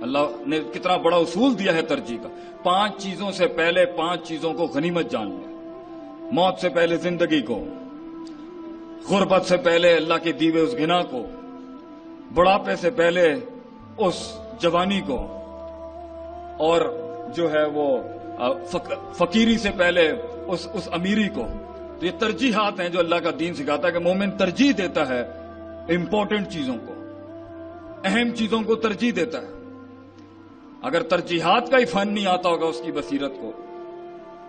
اللہ نے کتنا بڑا اصول دیا ہے ترجیح کا. 5 چیزوں سے پہلے 5 چیزوں کو غنیمت جان لیں. موت سے پہلے زندگی کو، غربت سے پہلے اللہ کے دیوے اس غنا کو، بڑھاپے سے پہلے اس جوانی کو، اور جو ہے وہ فقیری سے پہلے اس امیری کو. تو یہ ترجیحات ہیں جو اللہ کا دین سکھاتا ہے کہ مومن ترجیح دیتا ہے امپورٹنٹ چیزوں کو، اہم چیزوں کو ترجیح دیتا ہے. اگر ترجیحات کا ہی فن نہیں آتا ہوگا اس کی بصیرت کو،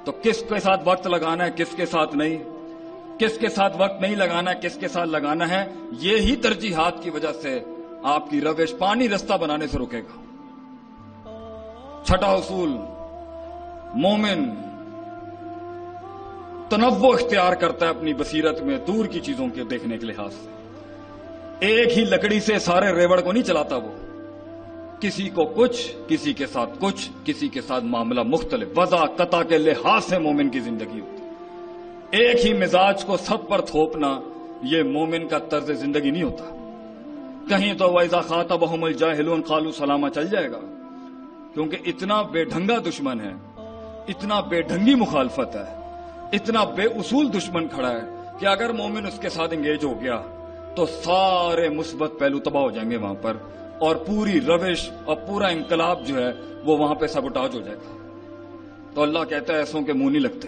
تو کس کے ساتھ وقت لگانا ہے، کس کے ساتھ نہیں، کس کے ساتھ وقت نہیں لگانا ہے، کس کے ساتھ لگانا ہے، یہی ترجیحات کی وجہ سے آپ کی روش پانی رستہ بنانے سے روکے گا. چھٹا اصول، مومن تنوع اختیار کرتا ہے اپنی بصیرت میں دور کی چیزوں کے دیکھنے کے لحاظ سے. ایک ہی لکڑی سے سارے ریوڑ کو نہیں چلاتا وہ، کسی کو کچھ، کسی کے ساتھ کچھ، کسی کے ساتھ معاملہ مختلف، وضع قطع کے لحاظ سے مومن کی زندگی ہوتی. ایک ہی مزاج کو سب پر تھوپنا یہ مومن کا طرز زندگی نہیں ہوتا. کہیں تو وَإِذَا خَاطَبَهُمُ الْجَاهِلُونَ قَالُوا سَلَامًا چل جائے گا، کیونکہ اتنا بے ڈھنگا دشمن ہے، اتنا بے ڈھنگی مخالفت ہے، اتنا بے اصول دشمن کھڑا ہے کہ اگر مومن اس کے ساتھ انگیج ہو گیا تو سارے مثبت پہلو تباہ ہو جائیں گے وہاں پر، اور پوری روش اور پورا انقلاب جو ہے وہ وہاں پہ سبوٹاج ہو جائے گا. تو اللہ کہتا ہے ایسوں کے منہ نہیں لگتے.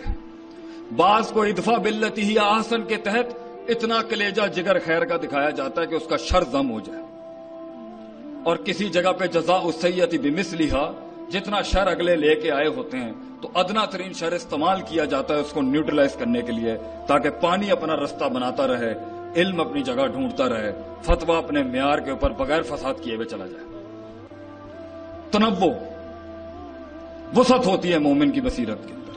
بعض کو ادفع باللتی ہی احسن کے تحت اتنا کلیجہ جگر خیر کا دکھایا جاتا ہے کہ اس کا شر ضم ہو جائے، اور کسی جگہ پہ جزاء السیئۃ بمثلھا، جتنا شر اگلے لے کے آئے ہوتے ہیں تو ادنا ترین شر استعمال کیا جاتا ہے اس کو نیوٹرلائز کرنے کے لیے، تاکہ پانی اپنا رستہ بناتا رہے، علم اپنی جگہ ڈھونڈتا رہے، فتویٰ اپنے معیار کے اوپر بغیر فساد کیے ہوئے چلا جائے. تنوع وسعت ہوتی ہے مومن کی بصیرت کے اندر،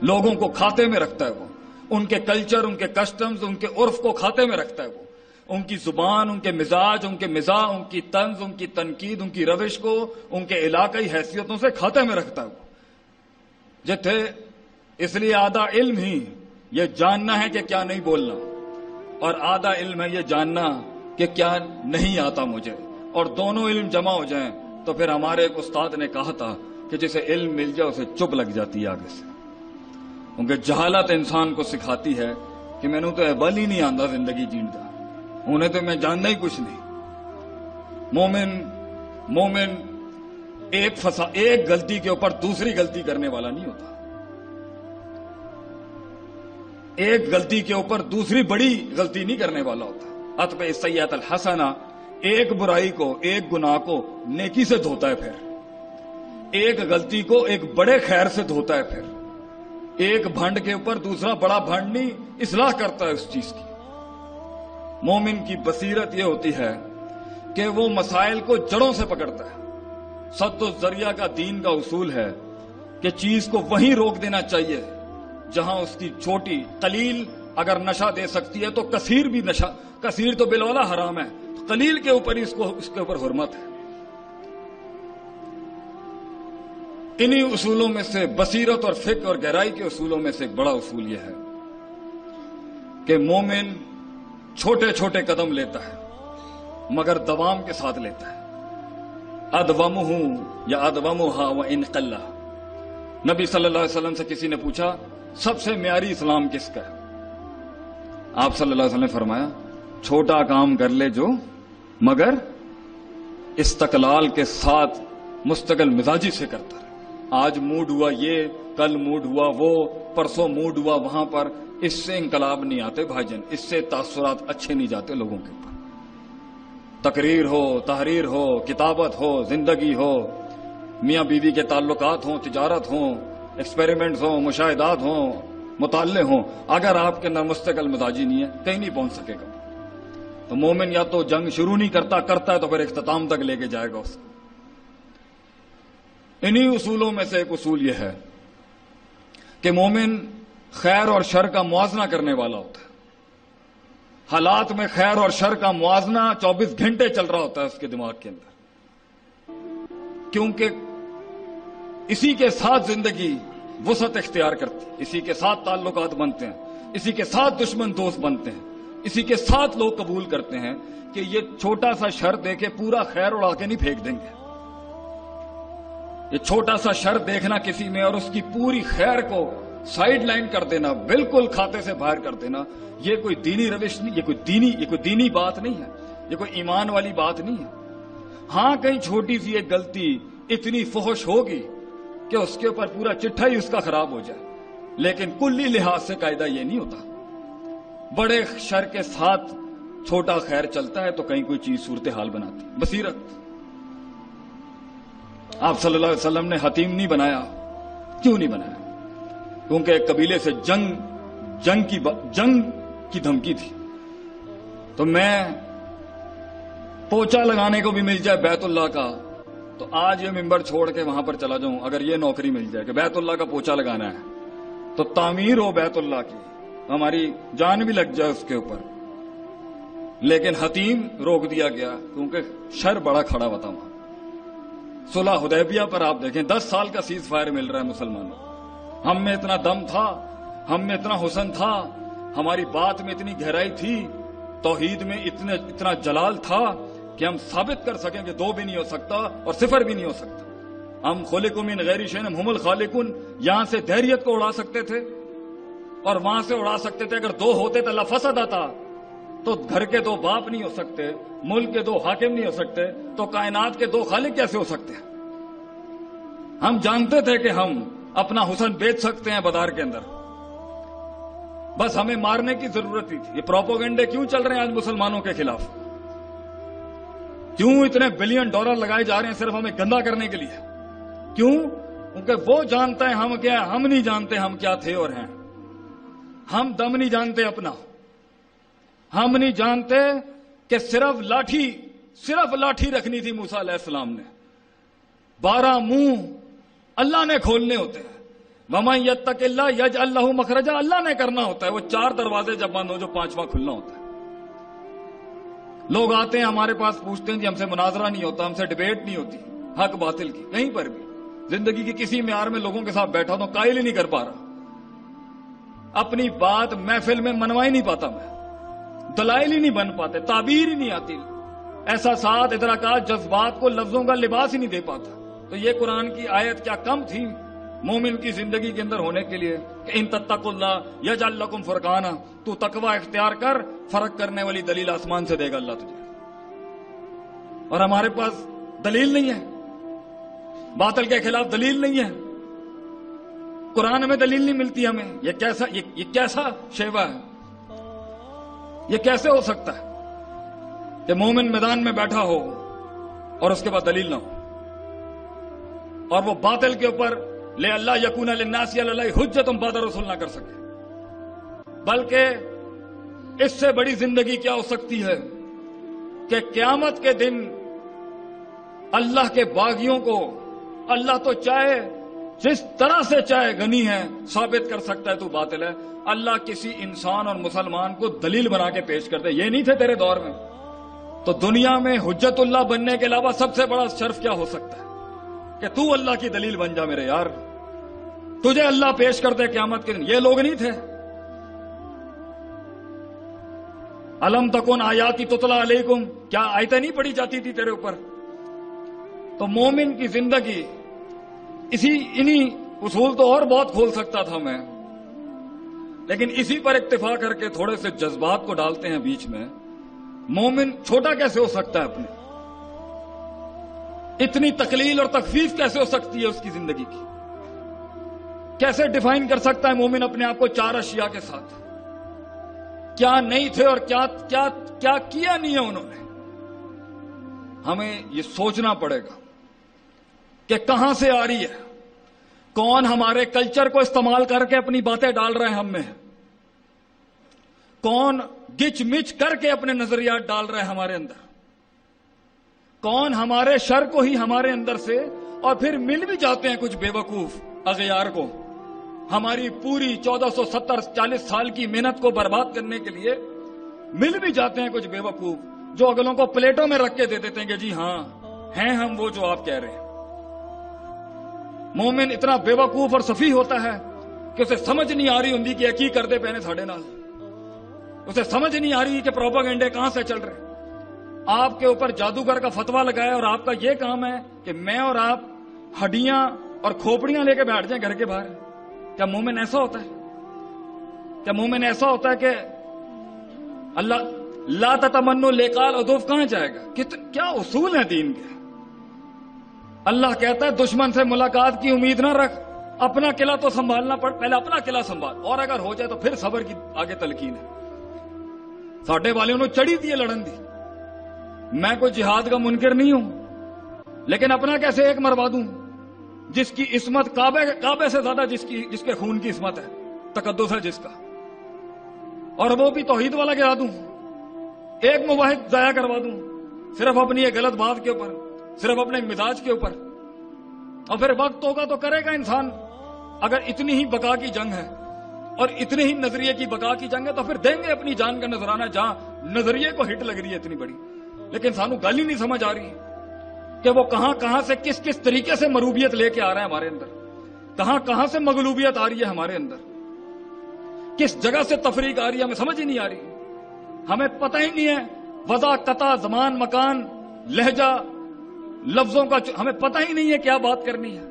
لوگوں کو کھاتے میں رکھتا ہے وہ، ان کے کلچر، ان کے کسٹمز، ان کے عرف کو کھاتے میں رکھتا ہے وہ، ان کی زبان، ان کے مزاج، ان کے مزاح، ان کی طنز، ان کی تنقید، ان کی روش کو ان کے علاقائی حیثیتوں سے کھاتے میں رکھتا ہے وہ. جتھے اس لیے آدھا علم ہی یہ جاننا ہے کہ کیا نہیں بولنا، اور آدھا علم ہے یہ جاننا کہ کیا نہیں آتا مجھے، اور دونوں علم جمع ہو جائیں تو پھر ہمارے ایک استاد نے کہا تھا کہ جسے علم مل جائے اسے چپ لگ جاتی ہے آگے سے، کیونکہ جہالت انسان کو سکھاتی ہے کہ میں نے تو احبال ہی نہیں آندا زندگی جیندا، انہیں تو میں جاننا ہی کچھ نہیں. مومن ایک غلطی کے اوپر دوسری غلطی کرنے والا نہیں ہوتا، ایک غلطی کے اوپر دوسری بڑی غلطی نہیں کرنے والا ہوتا. اتبع السیئۃ الحسنہ، ایک برائی کو، ایک گناہ کو نیکی سے دھوتا ہے، پھر ایک غلطی کو ایک بڑے خیر سے دھوتا ہے، پھر ایک بھنڈ کے اوپر دوسرا بڑا بھنڈ نہیں، اصلاح کرتا ہے اس چیز کی. مومن کی بصیرت یہ ہوتی ہے کہ وہ مسائل کو جڑوں سے پکڑتا ہے. سد الذریعہ کا دین کا اصول ہے کہ چیز کو وہیں روک دینا چاہیے جہاں اس کی چھوٹی قلیل اگر نشہ دے سکتی ہے تو کثیر بھی نشہ، کثیر تو بالولا حرام ہے، قلیل کے اوپر ہی اس کے اوپر حرمت ہے. انہی اصولوں میں سے بصیرت اور فقہ اور گہرائی کے اصولوں میں سے ایک بڑا اصول یہ ہے کہ مومن چھوٹے چھوٹے قدم لیتا ہے مگر دوام کے ساتھ لیتا ہے. ادومہ یا ادومھا وان قل. نبی صلی اللہ علیہ وسلم سے کسی نے پوچھا سب سے معیاری اسلام کس کا ہے؟ آپ صلی اللہ علیہ وسلم نے فرمایا چھوٹا کام کر لے جو مگر استقلال کے ساتھ مستقل مزاجی سے کرتا ہے. آج موڈ ہوا یہ، کل موڈ ہوا وہ، پرسوں موڈ ہوا وہاں پر، اس سے انقلاب نہیں آتے بھائی جان، اس سے تاثرات اچھے نہیں جاتے لوگوں کے اوپر. تقریر ہو، تحریر ہو، کتابت ہو، زندگی ہو، میاں بیوی کے تعلقات ہوں، تجارت ہوں، ایکسپیریمنٹس ہوں، مشاہدات ہوں، مطالعے ہوں، اگر آپ کے اندر مستقل مزاجی نہیں ہے کہیں نہیں پہنچ سکے گا. تو مومن یا تو جنگ شروع نہیں کرتا ہے تو پھر اختتام تک لے کے جائے گا اس کو. انہی اصولوں میں سے ایک اصول یہ ہے کہ مومن خیر اور شر کا موازنہ کرنے والا ہوتا ہے. حالات میں خیر اور شر کا موازنہ 24 گھنٹے چل رہا ہوتا ہے اس کے دماغ کے اندر، کیونکہ اسی کے ساتھ زندگی وسعت اختیار کرتی ہے، اسی کے ساتھ تعلقات بنتے ہیں، اسی کے ساتھ دشمن دوست بنتے ہیں، اسی کے ساتھ لوگ قبول کرتے ہیں کہ یہ چھوٹا سا شر دے کے پورا خیر اڑا کے نہیں پھینک دیں گے. یہ چھوٹا سا شر دیکھنا کسی میں اور اس کی پوری خیر کو سائیڈ لائن کر دینا، بالکل کھاتے سے باہر کر دینا، یہ کوئی دینی روش نہیں، یہ کوئی دینی بات نہیں ہے، یہ کوئی ایمان والی بات نہیں ہے۔ ہاں کہیں چھوٹی سی ایک غلطی اتنی فحش ہوگی کہ اس کے اوپر پورا چٹھا ہی اس کا خراب ہو جائے، لیکن کلی لحاظ سے قاعدہ یہ نہیں ہوتا۔ بڑے شر کے ساتھ چھوٹا خیر چلتا ہے تو کہیں کوئی چیز صورتحال بناتی۔ بصیرت، آپ صلی اللہ علیہ وسلم نے حتیم نہیں بنایا، کیوں نہیں بنایا؟ کیونکہ ایک قبیلے سے جنگ کی دھمکی تھی، تو میں پوچھا لگانے کو بھی مل جائے بیت اللہ کا تو آج یہ ممبر چھوڑ کے وہاں پر چلا جاؤں، اگر یہ نوکری مل جائے کہ بیت اللہ کا پوچھا لگانا ہے تو تعمیر ہو بیت اللہ کی، ہماری جان بھی لگ جائے اس کے اوپر، لیکن حتیم روک دیا گیا کیونکہ شر بڑا کھڑا ہوتا وہاں۔ صلح حدیبیہ پر آپ دیکھیں 10 سال کا سیز فائر مل رہا ہے مسلمانوں، ہم میں اتنا دم تھا، ہم میں اتنا حسن تھا، ہماری بات میں اتنی گہرائی تھی، توحید میں اتنا جلال تھا کہ ہم ثابت کر سکیں کہ 2 بھی نہیں ہو سکتا اور 0 بھی نہیں ہو سکتا۔ ہم خلقوا من غیر شیء ہم الخالقون، یہاں سے دہریت کو اڑا سکتے تھے اور وہاں سے اڑا سکتے تھے۔ اگر 2 ہوتے تو لفسد آتا، تو گھر کے 2 باپ نہیں ہو سکتے، ملک کے 2 حاکم نہیں ہو سکتے، تو کائنات کے 2 خالق کیسے ہو سکتے ہیں؟ ہم جانتے تھے کہ ہم اپنا حسن بیچ سکتے ہیں بازار کے اندر، بس ہمیں مارنے کی ضرورت ہی تھی۔ یہ پروپیگنڈے کیوں چل رہے ہیں آج مسلمانوں کے خلاف؟ کیوں اتنے بلین ڈالر لگائے جا رہے ہیں صرف ہمیں گندا کرنے کے لیے؟ کیوں؟ کیونکہ وہ جانتا ہے ہم کیا، ہم نہیں جانتے ہم کیا تھے اور ہیں۔ ہم دم نہیں جانتے اپنا، ہم نہیں جانتے کہ صرف لاٹھی رکھنی تھی موسیٰ علیہ السلام نے، 12 منہ اللہ نے کھولنے ہوتے ہیں۔ وَمَن يَتَّقِ اللَّهَ يَجْعَل لَّهُ مَخْرَجًا، اللہ نے کرنا ہوتا ہے، وہ 4 دروازے جب بند ہو جو 5واں کھلنا ہوتا ہے۔ لوگ آتے ہیں ہمارے پاس پوچھتے ہیں جی ہم سے مناظرہ نہیں ہوتا، ہم سے ڈیبیٹ نہیں ہوتی حق باطل کی، کہیں پر بھی زندگی کی کسی معیار میں لوگوں کے ساتھ بیٹھا تو قائل ہی نہیں کر پا رہا، اپنی بات محفل میں منوا ہی نہیں پاتا، میں دلائل ہی نہیں بن پاتے، تعبیر ہی نہیں آتی، احساسات ادراکات جذبات کو لفظوں کا لباس ہی نہیں دے پاتا۔ تو یہ قرآن کی آیت کیا کم تھی مومن کی زندگی کے اندر ہونے کے لیے کہ ان تتقوا اللہ یجعل لکم فرقانا، تو تقوی اختیار کر، فرق کرنے والی دلیل آسمان سے دے گا اللہ تجھے۔ اور ہمارے پاس دلیل نہیں ہے، باطل کے خلاف دلیل نہیں ہے، قرآن میں دلیل نہیں ملتی ہمیں۔ یہ کیسا شیوا ہے؟ یہ کیسے ہو سکتا ہے کہ مومن میدان میں بیٹھا ہو اور اس کے بعد دلیل نہ ہو، اور وہ باطل کے اوپر لے اللہ یکون للناس علی اللہ حجۃ بعد الرسول نہ کر سکے؟ بلکہ اس سے بڑی زندگی کیا ہو سکتی ہے کہ قیامت کے دن اللہ کے باغیوں کو اللہ تو چاہے جس طرح سے چاہے غنی ہے، ثابت کر سکتا ہے تو باطل ہے، اللہ کسی انسان اور مسلمان کو دلیل بنا کے پیش کر دے۔ یہ نہیں تھے تیرے دور میں، تو دنیا میں حجت اللہ بننے کے علاوہ سب سے بڑا شرف کیا ہو سکتا ہے کہ تو اللہ کی دلیل بن جا میرے یار، تجھے اللہ پیش کر دے قیامت کے دن۔ یہ لوگ نہیں تھے۔ الم تکن آیاتی تتلی علیکم، کیا آیتیں نہیں پڑھی جاتی تھی تیرے اوپر؟ تو مومن کی زندگی انہی اصول تو اور بہت کھول سکتا تھا میں، لیکن اسی پر اکتفا کر کے تھوڑے سے جذبات کو ڈالتے ہیں بیچ میں۔ مومن چھوٹا کیسے ہو سکتا ہے اپنے؟ اتنی تقلیل اور تخفیف کیسے ہو سکتی ہے اس کی زندگی کی؟ کیسے ڈیفائن کر سکتا ہے مومن اپنے آپ کو 4 اشیاء کے ساتھ؟ کیا نہیں تھے اور کیا کیا نہیں ہے انہوں نے؟ ہمیں یہ سوچنا پڑے گا کہ کہاں سے آ رہی ہے، کون ہمارے کلچر کو استعمال کر کے اپنی باتیں ڈال رہے ہیں ہم میں، کون گچ مچ کر کے اپنے نظریات ڈال رہے ہیں ہمارے اندر، کون ہمارے شر کو ہی ہمارے اندر سے، اور پھر مل بھی جاتے ہیں کچھ بے وقوف اغیار کو، ہماری پوری 1470-40 سال کی محنت کو برباد کرنے کے لیے مل بھی جاتے ہیں کچھ بے وقوف جو اگلوں کو پلیٹوں میں رکھ کے دے دیتے ہیں کہ جی ہاں ہیں ہم وہ جو آپ کہہ رہے ہیں۔ مومن اتنا بے وقوف اور سفیہ ہوتا ہے کہ اسے سمجھ نہیں آ رہی ہوں کہ کی کردے پہنے ساڑے نال، اسے سمجھ نہیں آ رہی کہ پروپیگنڈے کہاں سے چل رہے ہیں۔ آپ کے اوپر جادوگر کا فتویٰ لگایا اور آپ کا یہ کام ہے کہ میں اور آپ ہڈیاں اور کھوپڑیاں لے کے بیٹھ جائیں گھر کے باہر. کیا مومن ایسا ہوتا ہے؟ کیا مومن ایسا ہوتا ہے کہ اللہ لا تتمنوا لقاء العدو کہاں جائے گا؟ کیا اصول ہیں دین کے؟ اللہ کہتا ہے دشمن سے ملاقات کی امید نہ رکھ، اپنا قلعہ تو سنبھالنا پڑ، پہلے اپنا قلعہ سنبھال، اور اگر ہو جائے تو پھر صبر کی آگے تلقین ہے. ساڈے والوں نے چڑھی دی لڑن دی. میں کوئی جہاد کا منکر نہیں ہوں، لیکن اپنا کیسے ایک مروا دوں جس کی عصمت کعبے سے زیادہ جس کے خون کی عصمت ہے، تقدس ہے جس کا، اور وہ بھی توحید والا گرا دوں، ایک موحد ضائع کروا دوں صرف اپنی ایک غلط بات کے اوپر، صرف اپنے مزاج کے اوپر. اور پھر وقت ہوگا تو کرے گا انسان. اگر اتنی ہی بقا کی جنگ ہے اور اتنے ہی نظریے کی بقا کی جنگ ہے تو پھر دیں گے اپنی جان کا نذرانہ جہاں نظریے کو ہٹ لگ رہی ہے اتنی بڑی. لیکن سانو گل ہی نہیں سمجھ آ رہی کہ وہ کہاں سے کس طریقے سے مروبیت لے کے آ رہا ہے ہمارے اندر، کہاں سے مغلوبیت آ رہی ہے ہمارے اندر، کس جگہ سے تفریق آ رہی ہے، ہمیں سمجھ ہی نہیں آ رہی. ہمیں پتہ ہی نہیں ہے وضع، قطع، زمان، مکان، لہجہ، لفظوں کا ہمیں پتہ ہی نہیں ہے کیا بات کرنی ہے،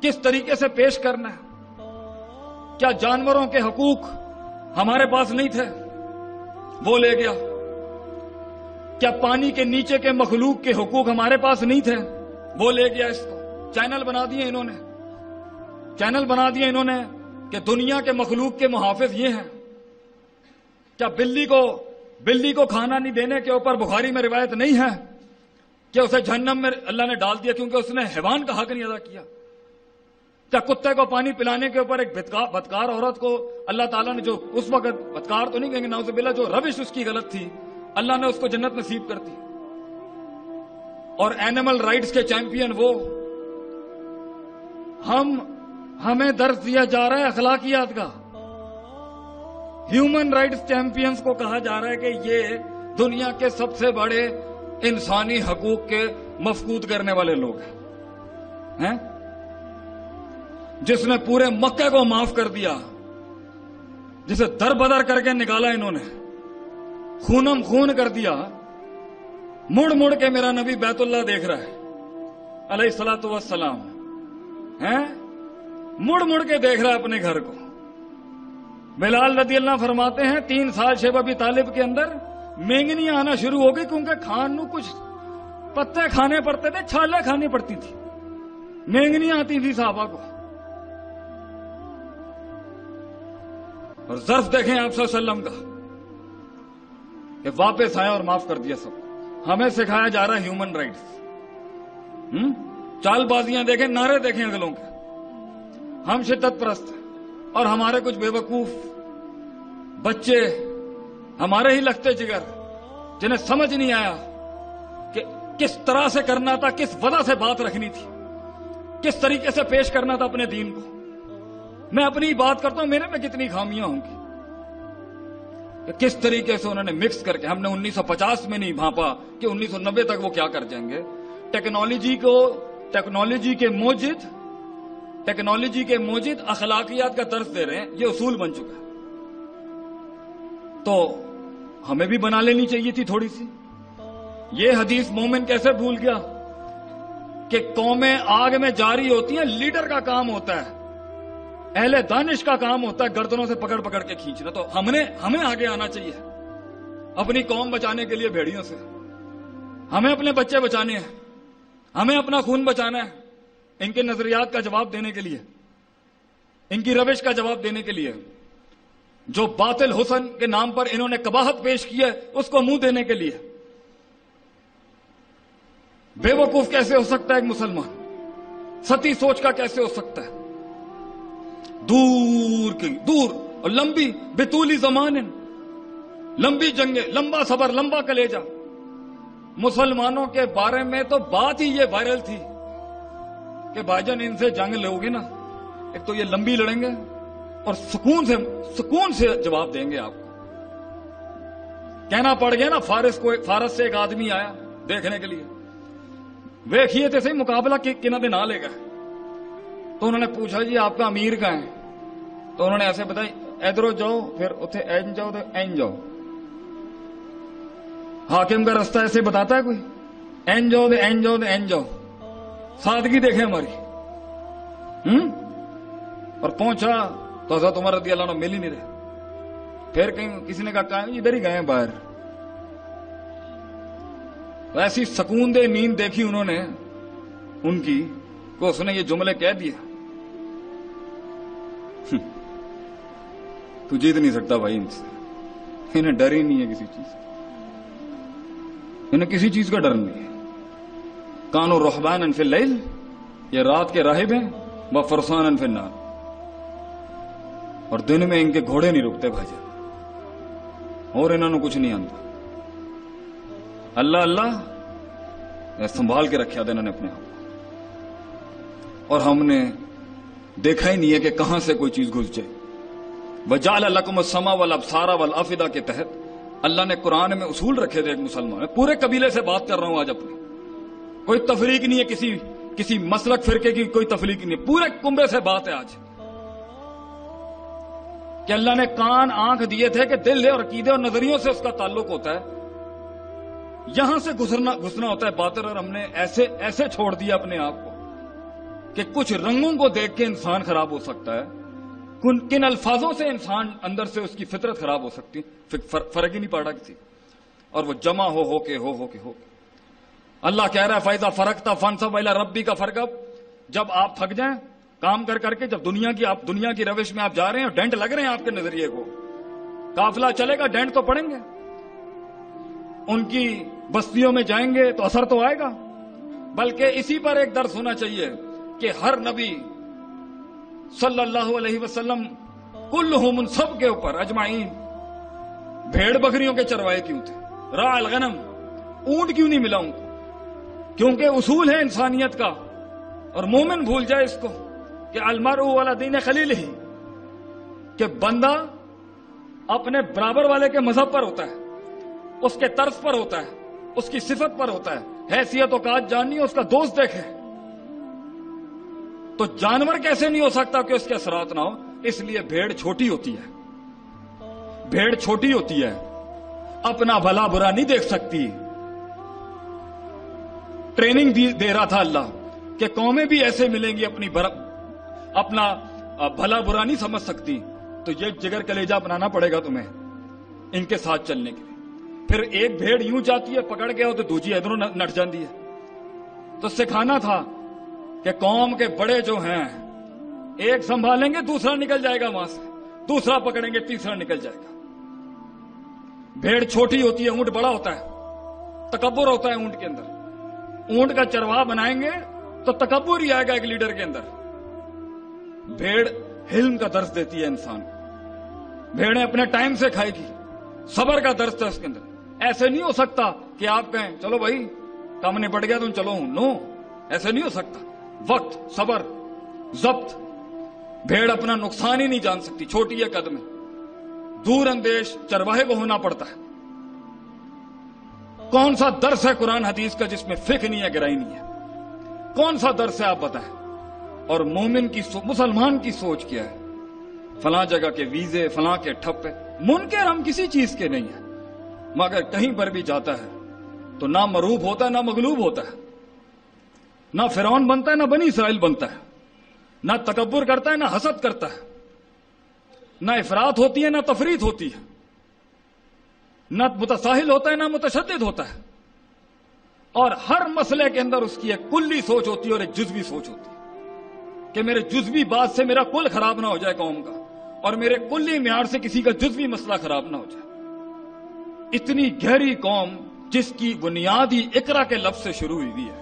کس طریقے سے پیش کرنا ہے. کیا جانوروں کے حقوق ہمارے پاس نہیں تھے، وہ لے گیا؟ کیا پانی کے نیچے کے مخلوق کے حقوق ہمارے پاس نہیں تھے، وہ لے گیا. اس کو چینل بنا دیے انہوں نے کہ دنیا کے مخلوق کے محافظ یہ ہیں. کیا بلی کو کھانا نہیں دینے کے اوپر بخاری میں روایت نہیں ہے کہ اسے جہنم میں اللہ نے ڈال دیا کیونکہ اس نے حیوان کا حق نہیں ادا کیا؟ کیا کتے کو پانی پلانے کے اوپر ایک بدکار عورت کو اللہ تعالیٰ نے، جو اس وقت بدکار تو نہیں کہیں گے نعوذ باللہ، جو روش اس کی غلط تھی، اللہ نے اس کو جنت نصیب کر دی. اور اینیمل رائٹس کے چیمپئن وہ ہمیں درس دیا جا رہا ہے اخلاقیات کا. ہیومن رائٹس چیمپئنز کو کہا جا رہا ہے کہ یہ دنیا کے سب سے بڑے انسانی حقوق کے مفقود کرنے والے لوگ ہیں. جس نے پورے مکے کو معاف کر دیا، جسے در بدر کر کے نکالا انہوں نے، خونم خون کر دیا. مڑ کے میرا نبی بیت اللہ دیکھ رہا ہے علیہ الصلوۃ والسلام، مڑ کے دیکھ رہا ہے اپنے گھر کو. بلال رضی اللہ فرماتے ہیں 3 سال شیب ابی طالب کے اندر مینگنیاں آنا شروع ہو گئی، کیونکہ کھان نو کچھ پتے کھانے پڑتے تھے، چھالیں کھانی پڑتی تھی، مینگنیاں آتی تھی صحابہ کو. اور ظرف دیکھیں آپ صلی اللہ علیہ وسلم کا کہ واپس آیا اور معاف کر دیا سب. ہمیں سکھایا جا رہا ہے ہیومن رائٹس. چال بازیاں دیکھیں، نعرے دیکھیں اگلوں کے. ہم شدت پرست ہیں اور ہمارے کچھ بے وقوف بچے، ہمارے ہی لگتے جگر، جنہیں سمجھ نہیں آیا کہ کس طرح سے کرنا تھا، کس وجہ سے بات رکھنی تھی، کس طریقے سے پیش کرنا تھا اپنے دین کو. میں اپنی بات کرتا ہوں، میرے میں کتنی خامیاں ہوں گی کہ کس طریقے سے انہوں نے مکس کر کے. ہم نے 1950 میں نہیں بھانپا کہ 1990 تک وہ کیا کر جائیں گے. ٹیکنالوجی کے موجد اخلاقیات کا درس دے رہے ہیں، یہ اصول بن چکا ہے. تو ہمیں بھی بنا لینی چاہیے تھی تھوڑی سی. یہ حدیث مومن کیسے بھول گیا کہ قومیں آگ میں جاری ہوتی ہیں، لیڈر کا کام ہوتا ہے، اہل دانش کا کام ہوتا ہے گردنوں سے پکڑ کے کھینچنا. تو ہمیں آگے آنا چاہیے اپنی قوم بچانے کے لیے بھیڑیوں سے. ہمیں اپنے بچے بچانے ہیں، ہمیں اپنا خون بچانا ہے، ان کے نظریات کا جواب دینے کے لیے، ان کی روش کا جواب دینے کے لیے. جو باطل حسن کے نام پر انہوں نے قباحت پیش کی ہے اس کو منہ دینے کے لیے. بے وقوف کیسے ہو سکتا ہے ایک مسلمان؟ ستی سوچ کا کیسے ہو سکتا ہے؟ دور اور لمبی بطولی زمان، لمبی جنگیں، لمبا صبر، لمبا کلیجہ. مسلمانوں کے بارے میں تو بات ہی یہ وائرل تھی کہ بھائی جان ان سے جنگ لوگے نا، ایک تو یہ لمبی لڑیں گے اور سکون سے جواب دیں گے آپ کو. کہنا پڑ گیا نا فارس سے ایک آدمی آیا دیکھنے کے لیے، ویکھیے تھے صحیح مقابلہ کنہ دے نہ لے گا. تو انہوں نے پوچھا جی آپ کا امیر کہاں ہے؟ تو انہوں نے ایسے بتائی ادھر جاؤ، پھر اتنے این جاؤ، این جاؤ. حاکم کا راستہ ایسے بتاتا ہے کوئی؟ این جاؤ، این جاؤ، این جاؤ. سادگی دیکھیں ہماری. اور پہنچا تو حضرت عمر رضی اللہ عنہ مل ہی نہیں رہے. پھر کہیں کسی نے کہا ادھر ہی گئے ہیں باہر. ایسی سکون دہ نیند دیکھی انہوں نے ان کی کہ اس نے یہ جملے کہہ دیے. تو جیت نہیں سکتا بھائی ان سے. انہیں ڈر ہی نہیں ہے کسی چیز کا. انہیں کسی چیز کا ڈر نہیں ہے. کانو رہبانا فی اللیل، یہ رات کے راہب ہیں، و فرسانا فی النار، اور دن میں ان کے گھوڑے نہیں رکتے بھائی، اور انہوں نے کچھ نہیں آتا. اللہ اللہ سنبھال کے رکھا تھا انہوں نے اپنے آپ کو، اور ہم نے دیکھا ہی نہیں ہے کہ کہاں سے کوئی چیز گھس جائے. وَجَعَلَ لَكُمُ السَّمْعَ وَالْأَبْصَارَ وَالْأَفْئِدَةَ کے تحت اللہ نے قرآن میں اصول رکھے تھے. ایک مسلمان میں پورے قبیلے سے بات کر رہا ہوں آج اپنے، کوئی تفریق نہیں ہے، کسی مسلک فرقے کی کوئی تفریق نہیں ہے، پورے کنبے سے بات ہے آج کہ اللہ نے کان آنکھ دیے تھے کہ دل اور عقیدے اور نظریوں سے اس کا تعلق ہوتا ہے، یہاں سے گھسنا ہوتا ہے باطل. اور ہم نے ایسے چھوڑ دیا اپنے آپ کو کہ کچھ رنگوں کو دیکھ کے انسان خراب ہو سکتا ہے، کن الفاظوں سے انسان اندر سے اس کی فطرت خراب ہو سکتی، فرق ہی نہیں پڑا کسی. اور وہ جمع ہو کے اللہ کہہ رہا ہے فَإِذَا فَرَغْتَ فَانْصَبْ إِلَىٰ رَبِّكَ فَارْغَب. جب آپ تھک جائیں کام کر کے، جب دنیا کی روش میں آپ جا رہے ہیں اور ڈینٹ لگ رہے ہیں آپ کے نظریے کو، قافلہ چلے گا ڈینٹ تو پڑیں گے، ان کی بستیوں میں جائیں گے تو اثر تو آئے گا. بلکہ اسی پر ایک درس ہونا چاہیے کہ ہر نبی صلی اللہ علیہ وسلم کلہم، ان سب کے اوپر اجمعین بھیڑ بکریوں کے چروائے کیوں تھے؟ راع الغنم، اونٹ کیوں نہیں ملا ان کو؟ کیونکہ اصول ہے انسانیت کا، اور مومن بھول جائے اس کو کہ المرء علی دین خلیلہ، کہ بندہ اپنے برابر والے کے مذہب پر ہوتا ہے، اس کے طرز پر ہوتا ہے، اس کی صفت پر ہوتا ہے. حیثیت اوقات جاننی ہے، اس کا دوست دیکھے. تو جانور کیسے نہیں ہو سکتا کہ اس کے اثرات نہ ہو؟ اس لیے بھیڑ چھوٹی ہوتی ہے، بھیڑ چھوٹی ہوتی ہے، اپنا بھلا برا نہیں دیکھ سکتی. ٹریننگ دے رہا تھا اللہ کہ قومیں بھی ایسے ملیں گی اپنا بھلا برا نہیں سمجھ سکتی، تو یہ جگر کلیجہ بنانا پڑے گا تمہیں ان کے ساتھ چلنے کے لیے. پھر ایک بھیڑ یوں جاتی ہے پکڑ کے ہو تو دوسری ادھروں نٹ جاتی ہے. تو سکھانا تھا کہ قوم کے بڑے جو ہیں ایک سنبھالیں گے دوسرا نکل جائے گا وہاں سے، دوسرا پکڑیں گے تیسرا نکل جائے گا. بھیڑ چھوٹی ہوتی ہے، اونٹ بڑا ہوتا ہے، تکبر ہوتا ہے اونٹ کے اندر. اونٹ کا چرواہ بنائیں گے تو تکبر ہی آئے گا ایک لیڈر کے اندر. بھیڑ حلم کا درس دیتی ہے انسان کو، بھیڑیں اپنے ٹائم سے کھائے گی، صبر کا درس ہے اس کے اندر. ایسے نہیں ہو سکتا کہ آپ کہیں چلو بھائی کام نپٹ گیا تم چلو ہوں، نو، ایسے نہیں ہو سکتا. وقت، صبر، ضبط. بھیڑ اپنا نقصان ہی نہیں جان سکتی، چھوٹی ہے قد میں. دور اندیش چرواہے کو ہونا پڑتا ہے. کون سا درس ہے قرآن حدیث کا جس میں فقہ نہیں ہے، گہرائی نہیں ہے؟ کون سا درس ہے آپ بتائیں؟ اور مومن کی مسلمان کی سوچ کیا ہے؟ فلاں جگہ کے ویزے، فلاں کے ٹھپے. منکر ہم کسی چیز کے نہیں ہیں، مگر کہیں پر بھی جاتا ہے تو نہ مروب ہوتا ہے نہ مغلوب ہوتا ہے، نہ فرعون بنتا ہے نہ بنی اسرائیل بنتا ہے، نہ تکبر کرتا ہے نہ حسد کرتا ہے، نہ افراط ہوتی ہے نہ تفریط ہوتی ہے، نہ متساہل ہوتا ہے نہ متشدد ہوتا ہے. اور ہر مسئلے کے اندر اس کی ایک کلی سوچ ہوتی ہے اور ایک جزوی سوچ ہوتی ہے کہ میرے جزوی بات سے میرا کل خراب نہ ہو جائے قوم کا، اور میرے کلی معیار سے کسی کا جزوی مسئلہ خراب نہ ہو جائے. اتنی گہری قوم جس کی بنیاد ہی اقرا کے لفظ سے شروع ہوئی ہے،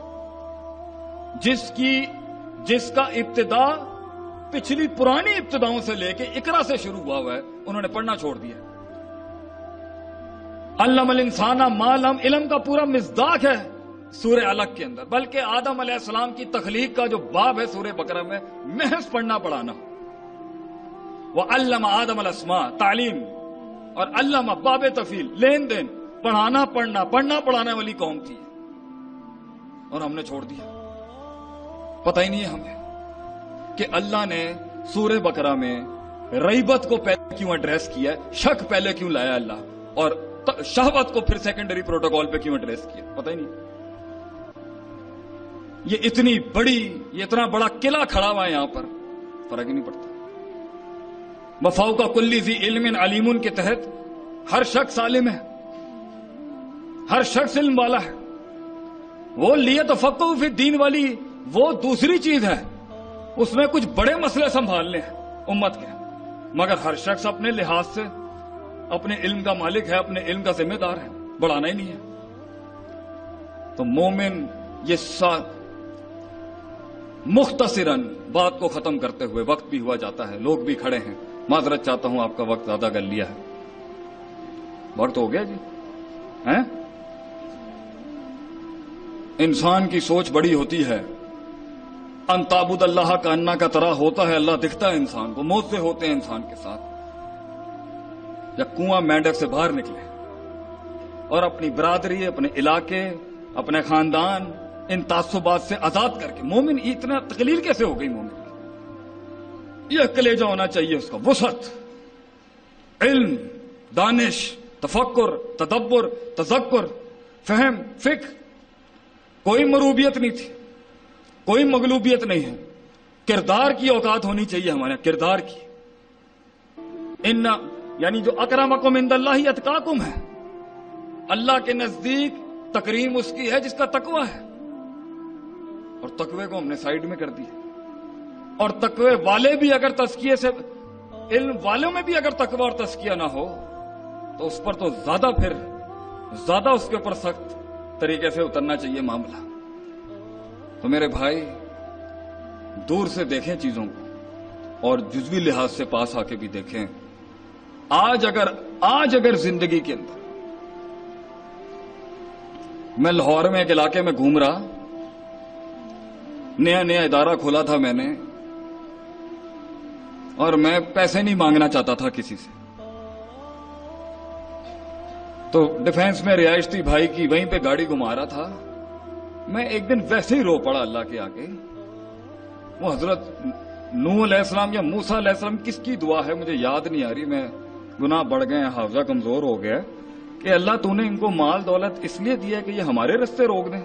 جس کا ابتدا پچھلی پرانی ابتداؤں سے لے کے اقرا سے شروع ہوا ہے، انہوں نے پڑھنا چھوڑ دیا. علم الانسان ما لم، علم کا پورا مصداق ہے سورہ علق کے اندر. بلکہ آدم علیہ السلام کی تخلیق کا جو باب ہے سورہ بقرہ میں، محض پڑھنا پڑھانا. وعلم آدم الاسماء، تعلیم، اور علم باب تفیل، لین دین، پڑھانا پڑھانے والی قوم تھی، اور ہم نے چھوڑ دیا. پتہ ہی نہیں ہے ہمیں کہ اللہ نے سورہ بقرہ میں ریبت کو پہلے کیوں ایڈریس کیا ہے، شک پہلے کیوں لایا اللہ، اور شہوت کو پھر سیکنڈری پروٹوکول پہ کیوں ایڈریس کیا، پتہ ہی نہیں. یہ اتنی بڑی، یہ اتنا بڑا قلعہ کھڑا ہوا ہے یہاں پر، فرق ہی نہیں پڑتا۔ وفوق کل ذی علم علیم کے تحت ہر شخص عالم ہے، ہر شخص علم والا ہے۔ وہ لیتفقہوا فی الدین والی وہ دوسری چیز ہے، اس میں کچھ بڑے مسئلے سنبھالنے ہیں امت کے، مگر ہر شخص اپنے لحاظ سے اپنے علم کا مالک ہے، اپنے علم کا ذمہ دار ہے، بڑھانا ہی نہیں ہے۔ تو مومن یہ مختصراً بات کو ختم کرتے ہوئے، وقت بھی ہوا جاتا ہے، لوگ بھی کھڑے ہیں، معذرت چاہتا ہوں آپ کا وقت زیادہ کر لیا ہے۔ وقت ہو گیا جی ہیں؟ انسان کی سوچ بڑی ہوتی ہے، ان تعبد اللہ کا انا کا طرح ہوتا ہے، اللہ دکھتا ہے انسان کو، موت سے ہوتے ہیں انسان کے ساتھ۔ یا کنواں مینڈک سے باہر نکلے اور اپنی برادری، اپنے علاقے، اپنے خاندان ان تعصبات سے آزاد کر کے، مومن اتنا تقلیل کیسے ہو گئی مومن کی؟ یہ کلیجہ ہونا چاہیے اس کا، وسعت، علم، دانش، تفکر، تدبر، تذکر، فہم، فکر، کوئی مروبیت نہیں تھی، کوئی مغلوبیت نہیں ہے۔ کردار کی اوقات ہونی چاہیے ہمارے یہاں، کردار کی۔ یعنی جو اکرمکم عند اللہ اتقاکم ہے، اللہ کے نزدیک تکریم اس کی ہے جس کا تقوی ہے، اور تقوی کو ہم نے سائیڈ میں کر دیا۔ اور تقوی والے بھی اگر تزکیے سے، علم والوں میں بھی اگر تقوی اور تزکیہ نہ ہو تو اس پر تو زیادہ اس کے اوپر سخت طریقے سے اترنا چاہیے معاملہ۔ تو میرے بھائی دور سے دیکھیں چیزوں کو اور جزوی لحاظ سے پاس آ کے بھی دیکھیں۔ آج اگر زندگی کے اندر میں لاہور میں ایک علاقے میں گھوم رہا، نیا ادارہ کھولا تھا میں نے، اور میں پیسے نہیں مانگنا چاہتا تھا کسی سے، تو ڈیفینس میں رہائش تھی بھائی کی، وہیں پہ گاڑی گھما رہا تھا، میں ایک دن ویسے ہی رو پڑا اللہ کے آگے۔ وہ حضرت نوح علیہ السلام یا موسیٰ علیہ السلام کس کی دعا ہے مجھے یاد نہیں آ رہی، میں گناہ بڑھ گئے، حافظہ کمزور ہو گیا، کہ اللہ تو نے ان کو مال دولت اس لیے دیا کہ یہ ہمارے رستے روک دیں۔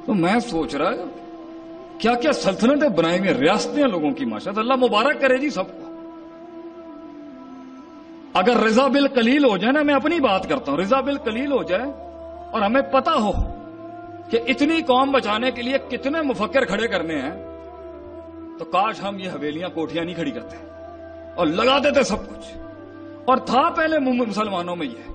تو میں سوچ رہا کیا کیا سلطنتیں بنائی ہوئی، ریاستیں لوگوں کی، ماشاءاللہ، اللہ مبارک کرے جی سب کو۔ اگر رضا بالقلیل ہو جائے نا، میں اپنی بات کرتا ہوں، رضا بالقلیل ہو جائے اور ہمیں پتا ہو کہ اتنی قوم بچانے کے لیے کتنے مفکر کھڑے کرنے ہیں، تو کاش ہم یہ حویلیاں کوٹھیاں نہیں کھڑی کرتے اور لگا دیتے سب کچھ۔ اور تھا پہلے مسلمانوں میں یہ،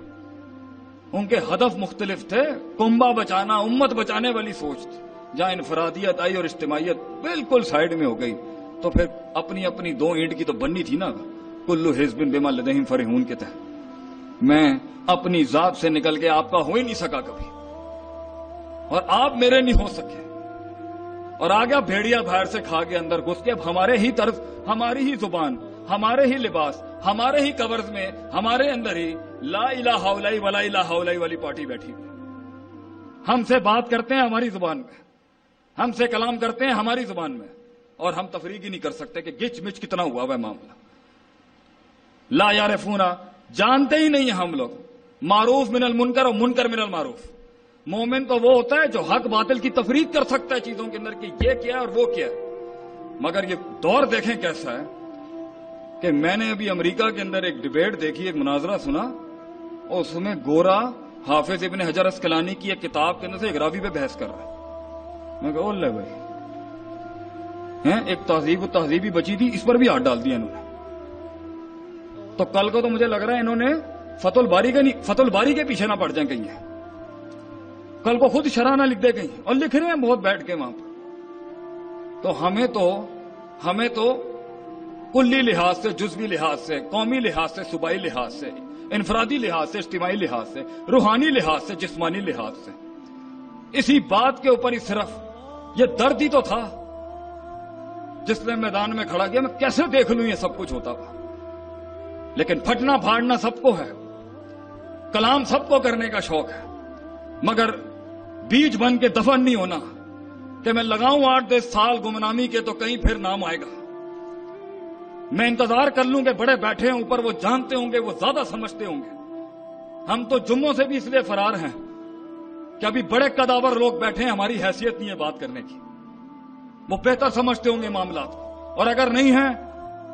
ان کے ہدف مختلف تھے، کنبہ بچانا، امت بچانے والی سوچ تھی۔ جہاں انفرادیت آئی اور اجتماعیت بالکل سائیڈ میں ہو گئی، تو پھر اپنی دو اینٹ کی تو بننی تھی نا، کلو حزب بما لدیہم فرحون کے تحت۔ میں اپنی ذات سے نکل کے آپ کا ہو ہی نہیں سکا کبھی، اور آپ میرے نہیں ہو سکے، اور آ گیا بھیڑیا باہر سے کھا کے اندر گھس کے، اب ہمارے ہی طرز، ہماری ہی زبان، ہمارے ہی لباس، ہمارے ہی کورز میں، ہمارے اندر ہی لا الہ الا اللہ ولا الہ الا اللہ والی پارٹی بیٹھی ہوئی۔ ہم سے بات کرتے ہیں ہماری زبان میں، ہم سے کلام کرتے ہیں ہماری زبان میں، اور ہم تفریق ہی نہیں کر سکتے کہ گچ مچ کتنا ہوا ہے معاملہ۔ لا یعرفون، جانتے ہی نہیں ہیں ہم لوگ، معروف من المنکر اور منکر من المعروف۔ مومن تو وہ ہوتا ہے جو حق باطل کی تفریق کر سکتا ہے چیزوں کے اندر کہ یہ کیا ہے اور وہ کیا ہے۔ مگر یہ دور دیکھیں کیسا ہے کہ میں نے ابھی امریکہ کے اندر ایک ڈیبیٹ دیکھی، ایک مناظرہ سنا، اور اس میں گورا حافظ ابن حجر اسقلانی کی ایک کتاب کے اندر سے ایک راوی پہ بحث کر رہا ہے۔ میں کہا اللہ بھائی، ایک تہذیب و تہذیبی بچی تھی، اس پر بھی ہاتھ ڈال دیا انہوں نے۔ تو کل کو تو مجھے لگ رہا ہے انہوں نے فتح الباری کے پیچھے نہ پڑ جائیں کہیں، کل کو خود شرح نہ لکھ دے کہیں، اور لکھ رہے ہیں بہت بیٹھ کے وہاں پر۔ تو ہمیں تو کلی لحاظ سے، جزوی لحاظ سے، قومی لحاظ سے، صوبائی لحاظ سے، انفرادی لحاظ سے، اجتماعی لحاظ سے، روحانی لحاظ سے، جسمانی لحاظ سے، اسی بات کے اوپر ہی صرف یہ درد ہی تو تھا جس نے میدان میں کھڑا کیا، میں کیسے دیکھ لوں یہ سب کچھ ہوتا ہوا۔ لیکن پھٹنا پھاڑنا سب کو ہے، کلام سب کو کرنے کا شوق ہے، مگر بیج بن کے دفن نہیں ہونا کہ میں لگاؤں 8-10 سال گمنامی کے تو کہیں پھر نام آئے گا۔ میں انتظار کر لوں کہ بڑے بیٹھے ہیں اوپر، وہ جانتے ہوں گے، وہ زیادہ سمجھتے ہوں گے۔ ہم تو جمعوں سے بھی اس لیے فرار ہیں کہ ابھی بڑے قداور لوگ بیٹھے ہیں، ہماری حیثیت نہیں ہے بات کرنے کی، وہ بہتر سمجھتے ہوں گے معاملات کو، اور اگر نہیں ہے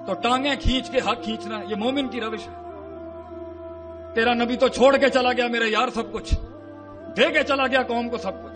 تو ٹانگیں کھینچ کے حق کھینچنا یہ مومن کی روش ہے۔ تیرا نبی تو چھوڑ کے چلا گیا میرے یار سب کچھ، دے کے چلا گیا قوم کو سب کچھ،